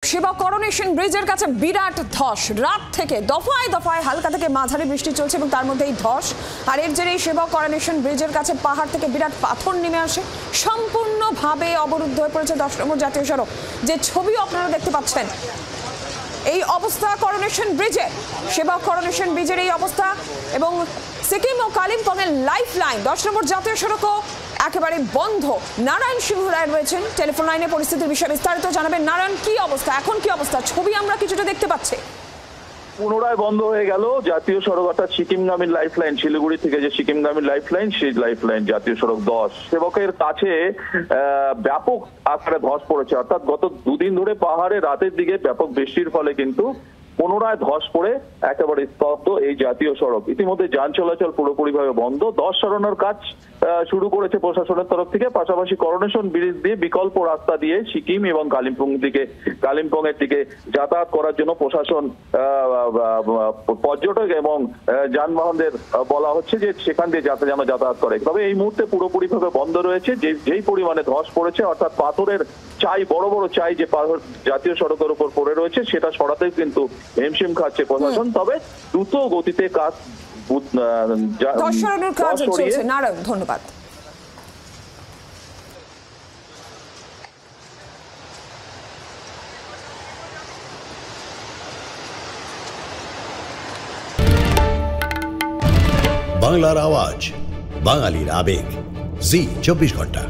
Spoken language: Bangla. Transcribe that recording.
সেবা করোনেশন ব্রিজের কাছে বিরাট ধস, রাত থেকে দফায় দফায় হালকা থেকে মাঝারি বৃষ্টি চলছে এবং তার মধ্যেই ধস। আর এর জেরেই সেবা করোনেশন ব্রিজের কাছে পাহাড় থেকে বিরাট পাথর নেমে আসে, সম্পূর্ণভাবে অবরুদ্ধ হয়ে পড়েছে 10 নম্বর জাতীয় সড়ক। যে ছবি আপনারা দেখতে পাচ্ছেন, এই অবস্থা করোনেশন ব্রিজে, সেবা করোনেশন ব্রিজের এই অবস্থা। এবং সিকিম ও কালিম্পংয়ের লাইফ লাইন 10 নম্বর জাতীয় সড়কও একেবারে বন্ধ। নারায়ণ সিংহ রায় রয়েছেন টেলিফোন লাইনে, পরিস্থিতির বিষয়ে বিস্তারিত জানাবেন। নারায়ণ, কি অবস্থা এখন, কি অবস্থা? ছবি আমরা কিছুটা দেখতে পাচ্ছি। পুনরায় বন্ধ হয়ে গেল জাতীয় সড়ক, অর্থাৎ সিকিমগামী লাইফ লাইন, শিলিগুড়ি থেকে যে সিকিমগামী লাইফ লাইন, সেই লাইফ লাইন জাতীয় সড়ক 10 সেবকের কাছে ব্যাপক আকারে ধস পড়েছে। অর্থাৎ গত দুদিন ধরে পাহাড়ে রাতের দিকে ব্যাপক বৃষ্টির ফলে কিন্তু পুনরায় ধস পড়ে একেবারে স্তব্ধ এই জাতীয় সড়ক। ইতিমধ্যে যান চলাচল পুরোপুরিভাবে বন্ধ। ধস সরানোর কাজ শুরু করেছে প্রশাসনের তরফ থেকে। পাশাপাশি করোনেশন ব্রিজ দিয়ে বিকল্প রাস্তা দিয়ে সিকিম এবং কালিম্পংয়ের দিকে যাতায়াত করার জন্য প্রশাসন পর্যটক এবং যানবাহনদের বলা হচ্ছে যে সেখান দিয়ে যেন যাতায়াত করে। তবে এই মুহূর্তে পুরোপুরিভাবে বন্ধ রয়েছে। যেই পরিমাণে ধস পড়েছে, অর্থাৎ পাথরের চাই, বড় বড় চাই যে জাতীয় সড়কের উপর পড়ে রয়েছে, সেটা সরাতেই কিন্তু হিমশিম খাচ্ছে প্রশাসন। তবে দ্রুত গতিতে কাজ চলছে। নারায়ণ, ধন্যবাদ। বাংলার আওয়াজ, বাঙালির আবেগ, জি 24 ঘন্টা।